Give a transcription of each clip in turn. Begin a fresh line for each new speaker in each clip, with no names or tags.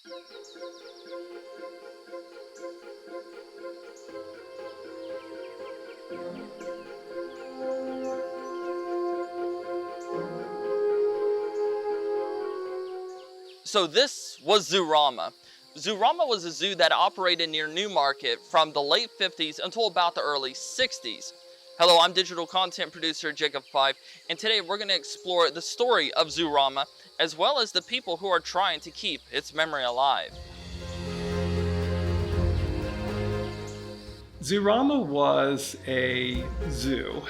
So this was Zoorama. Zoorama was a zoo that operated near Newmarket from the late 50s until about the early 60s. Hello, I'm digital content producer Jacob Five, and today we're going to explore the story of Zoorama, as well as the people who are trying to keep its memory alive.
Zoorama was a zoo,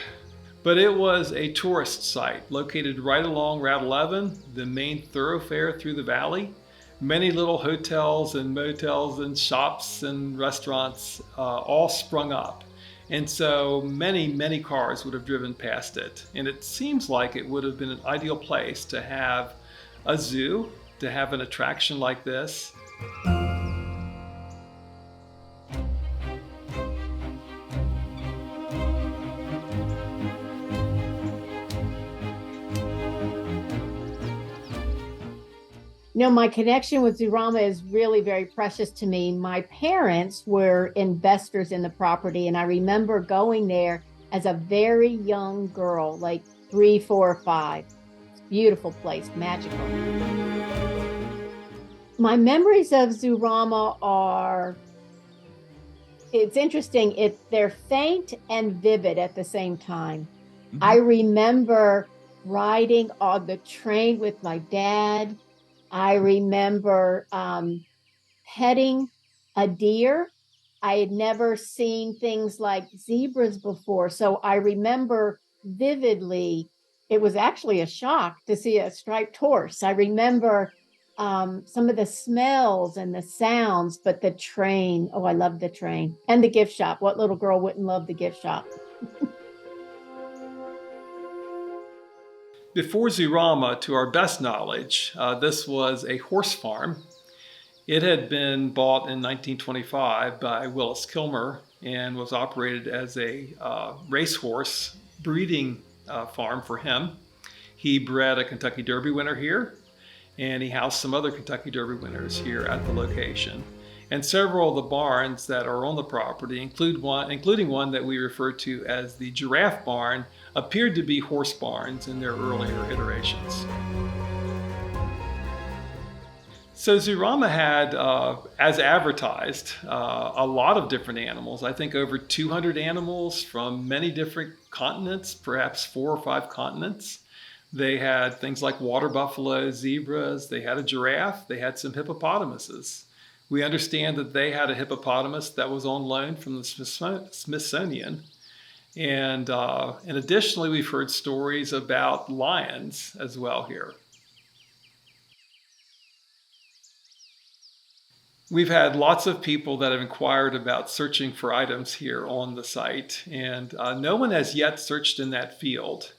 but it was a tourist site located right along Route 11, the main thoroughfare through the valley. Many little hotels and motels and shops and restaurants all sprung up. And so many cars would have driven past it. And it seems like it would have been an ideal place to have a zoo, to have an attraction like this.
My connection with Zurama is really very precious to me. My parents were investors in the property, and I remember going there as a very young girl, like 3, 4, 5. Beautiful place, magical. My memories of Zurama are, it's interesting, they're faint and vivid at the same time. Mm-hmm. I remember riding on the train with my dad. I remember petting a deer. I had never seen things like zebras before. So I remember vividly, it was actually a shock to see a striped horse. I remember some of the smells and the sounds, but the train, I love the train. And the gift shop. What little girl wouldn't love the gift shop?
Before Zoorama, to our best knowledge, this was a horse farm. It had been bought in 1925 by Willis Kilmer and was operated as a racehorse breeding farm for him. He bred a Kentucky Derby winner here, and he housed some other Kentucky Derby winners here at the location. And several of the barns that are on the property, including one that we refer to as the giraffe barn, appeared to be horse barns in their earlier iterations. So Zoorama had, as advertised, a lot of different animals. I think over 200 animals from many different continents, perhaps 4 or 5 continents. They had things like water buffalo, zebras, they had a giraffe, they had some hippopotamuses. We understand that they had a hippopotamus that was on loan from the Smithsonian. And additionally, we've heard stories about lions as well here. We've had lots of people that have inquired about searching for items here on the site, and no one has yet searched in that field.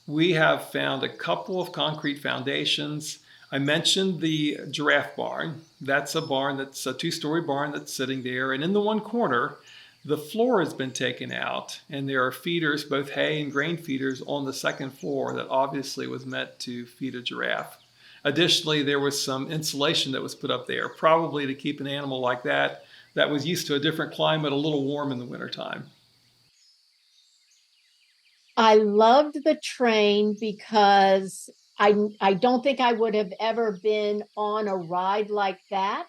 We have found a couple of concrete foundations. I mentioned the giraffe barn. That's a barn that's a 2-story barn that's sitting there. And in the one corner, the floor has been taken out. And there are feeders, both hay and grain feeders, on the second floor that obviously was meant to feed a giraffe. Additionally, there was some insulation that was put up there, probably to keep an animal like that was used to a different climate, a little warm in the wintertime.
I loved the train because I don't think I would have ever been on a ride like that.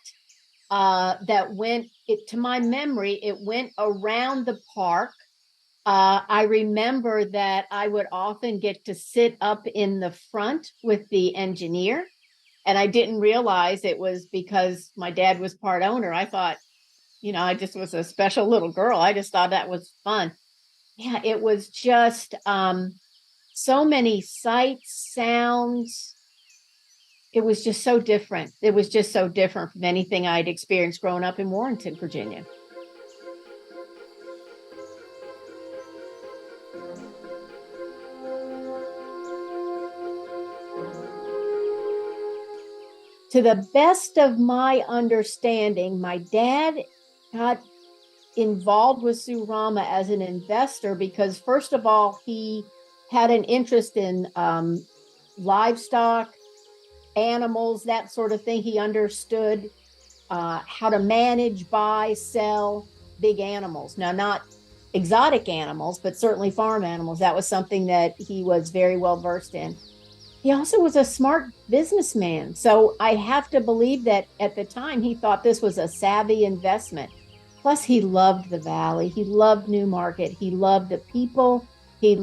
That went, to my memory, it went around the park. I remember that I would often get to sit up in the front with the engineer, and I didn't realize it was because my dad was part owner. I thought, I just was a special little girl. I just thought that was fun. Yeah, it was just so many sights, sounds. It was just so different. It was just so different from anything I'd experienced growing up in Warrenton, Virginia. To the best of my understanding, my dad got involved with Zoorama as an investor because, first of all, he had an interest in livestock, animals, that sort of thing. He understood how to manage, buy, sell big animals. Now, not exotic animals, but certainly farm animals. That was something that he was very well versed in. He also was a smart businessman. So I have to believe that at the time he thought this was a savvy investment. Plus, he loved the valley. He loved Newmarket. He loved the people. He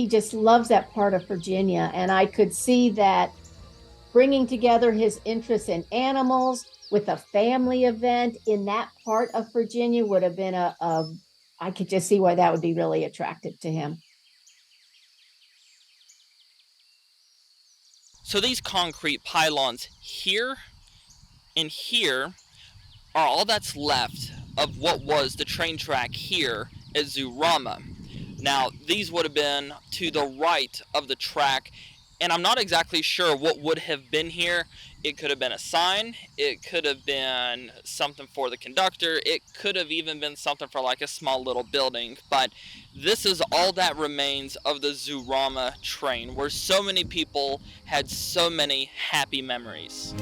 just loves that part of Virginia. And I could see that bringing together his interest in animals with a family event in that part of Virginia would have been I could just see why that would be really attractive to him.
So these concrete pylons here and here are all that's left of what was the train track here at Zoorama. Now, these would have been to the right of the track, and I'm not exactly sure what would have been here. It could have been a sign, it could have been something for the conductor, it could have even been something for like a small little building, but this is all that remains of the Zoorama train, where so many people had so many happy memories.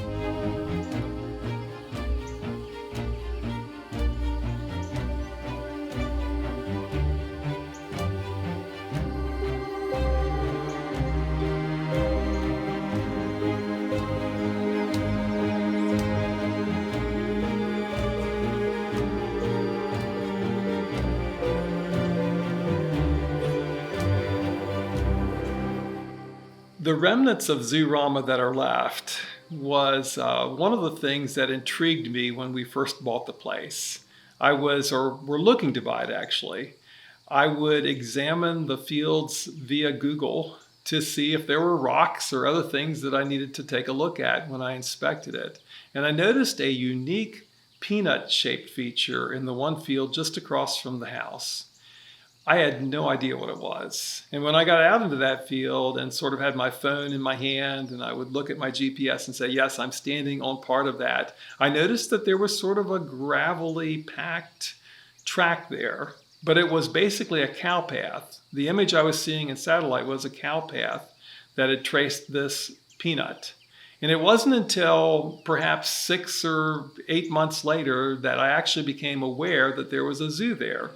The remnants of Zoorama that are left was one of the things that intrigued me when we first bought the place. We're looking to buy it actually. I would examine the fields via Google to see if there were rocks or other things that I needed to take a look at when I inspected it. And I noticed a unique peanut-shaped feature in the one field just across from the house. I had no idea what it was. And when I got out into that field and sort of had my phone in my hand and I would look at my GPS and say, yes, I'm standing on part of that, I noticed that there was sort of a gravelly packed track there, but it was basically a cow path. The image I was seeing in satellite was a cow path that had traced this peanut. And it wasn't until perhaps 6 or 8 months later that I actually became aware that there was a zoo there.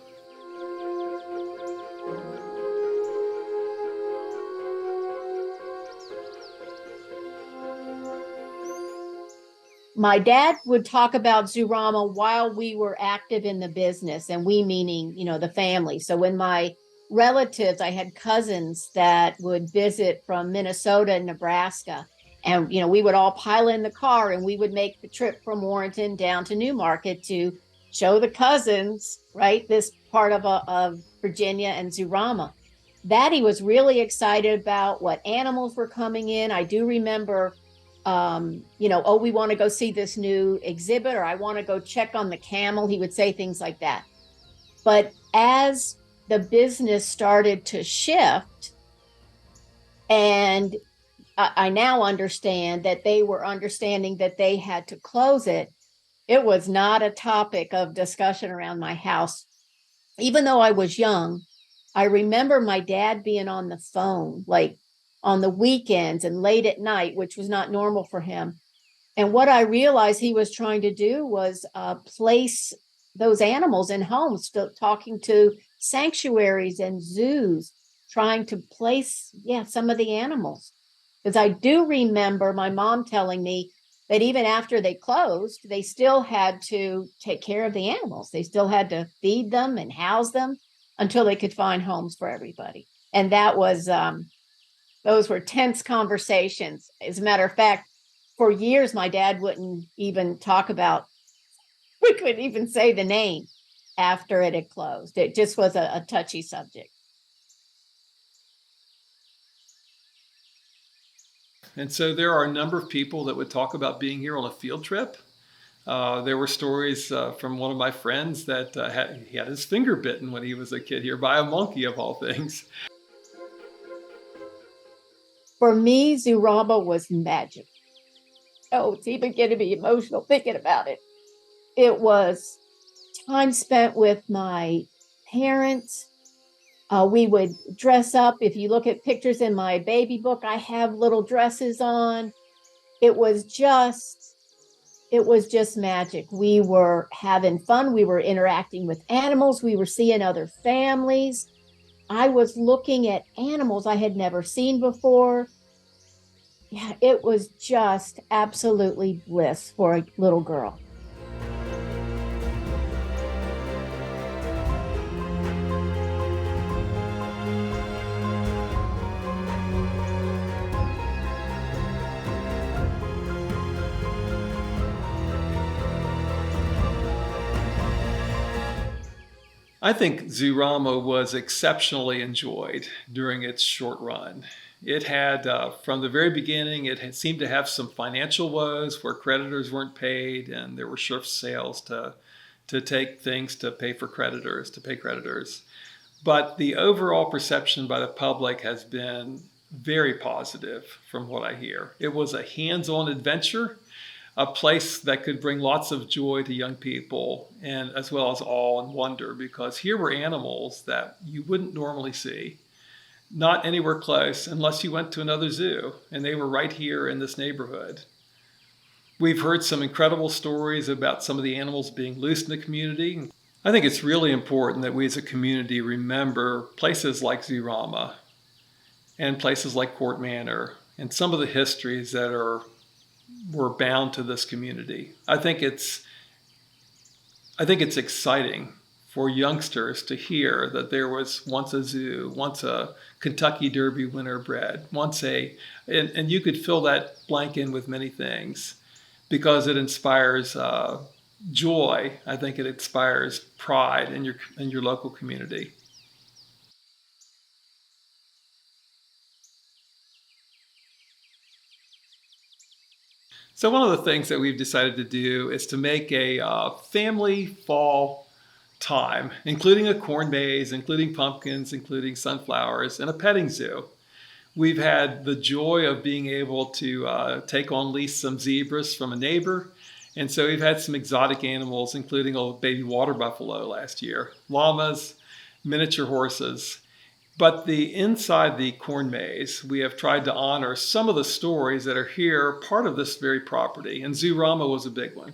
My dad would talk about Zoorama while we were active in the business, and we meaning, the family. So when my relatives, I had cousins that would visit from Minnesota and Nebraska, and we would all pile in the car and we would make the trip from Warrenton down to Newmarket to show the cousins, right, this part of Virginia and Zoorama. That he was really excited about, what animals were coming in. I do remember oh, we want to go see this new exhibit, or I want to go check on the camel. He would say things like that. But as the business started to shift, and I now understand that they were understanding that they had to close it, it was not a topic of discussion around my house. Even though I was young, I remember my dad being on the phone, like on the weekends and late at night, which was not normal for him. And what I realized he was trying to do was place those animals in homes, talking to sanctuaries and zoos, trying to place, some of the animals. Because I do remember my mom telling me that even after they closed, they still had to take care of the animals. They still had to feed them and house them until they could find homes for everybody. And that was those were tense conversations. As a matter of fact, for years, my dad wouldn't even we couldn't even say the name after it had closed. It just was a touchy subject.
And so there are a number of people that would talk about being here on a field trip. There were stories from one of my friends that he had his finger bitten when he was a kid here by a monkey, of all things.
For me, Zurama was magic. Oh, it's even getting me emotional thinking about it. It was time spent with my parents. We would dress up. If you look at pictures in my baby book, I have little dresses on. It was it was just magic. We were having fun. We were interacting with animals. We were seeing other families. I was looking at animals I had never seen before. Yeah, it was just absolutely bliss for a little girl.
I think Zoorama was exceptionally enjoyed during its short run. It had, from the very beginning, it had seemed to have some financial woes where creditors weren't paid, and there were short sales to take things to pay for creditors, to pay creditors. But the overall perception by the public has been very positive from what I hear. It was a hands-on adventure, a place that could bring lots of joy to young people, and as well as awe and wonder, because here were animals that you wouldn't normally see, not anywhere close unless you went to another zoo, and they were right here in this neighborhood. We've heard some incredible stories about some of the animals being loose in the community. I think it's really important that we as a community remember places like Zurama and places like Court Manor and some of the histories that were bound to this community. I think it's exciting for youngsters to hear that there was once a zoo, once a Kentucky Derby winner bred, and you could fill that blank in with many things because it inspires joy. I think it inspires pride in your local community. So one of the things that we've decided to do is to make a family fall time, including a corn maze, including pumpkins, including sunflowers, and a petting zoo. We've had the joy of being able to take on lease some zebras from a neighbor. And so we've had some exotic animals, including a baby water buffalo last year, llamas, miniature horses. But inside the corn maze, we have tried to honor some of the stories that are here, part of this very property, and Zoorama was a big one.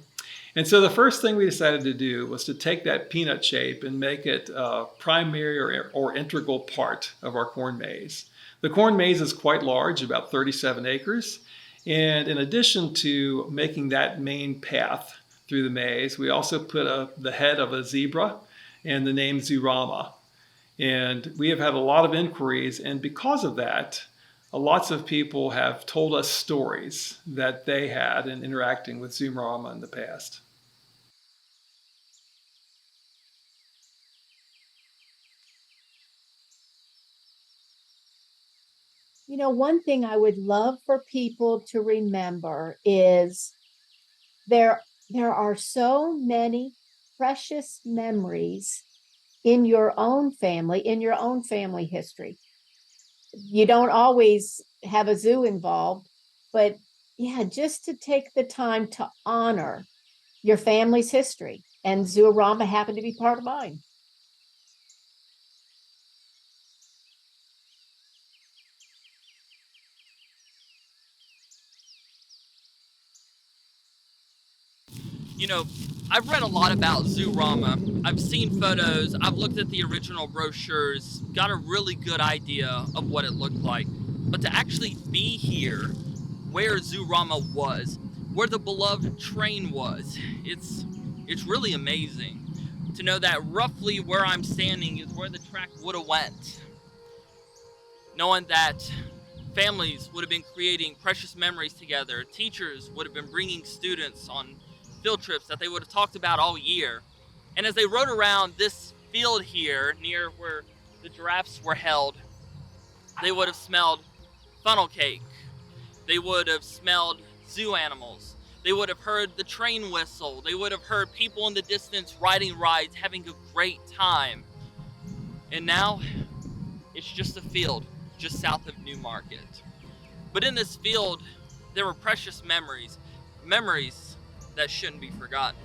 And so the first thing we decided to do was to take that peanut shape and make it a primary or integral part of our corn maze. The corn maze is quite large, about 37 acres. And in addition to making that main path through the maze, we also put the head of a zebra and the name Zurama. And we have had a lot of inquiries, and because of that, lots of people have told us stories that they had in interacting with Zoorama in the past.
You know, one thing I would love for people to remember is there there are so many precious memories in your own family history. You don't always have a zoo involved, but yeah, just to take the time to honor your family's history. And Zoorama happened to be part of mine.
You know, I've read a lot about Zoorama. I've seen photos, I've looked at the original brochures, got a really good idea of what it looked like. But to actually be here, where Zoorama was, where the beloved train was, it's really amazing to know that roughly where I'm standing is where the track would have went. Knowing that families would have been creating precious memories together, teachers would have been bringing students on field trips that they would have talked about all year. And as they rode around this field here near where the giraffes were held, they would have smelled funnel cake. They would have smelled zoo animals. They would have heard the train whistle. They would have heard people in the distance riding rides, having a great time. And now, it's just a field just south of New Market. But in this field, there were precious memories that shouldn't be forgotten.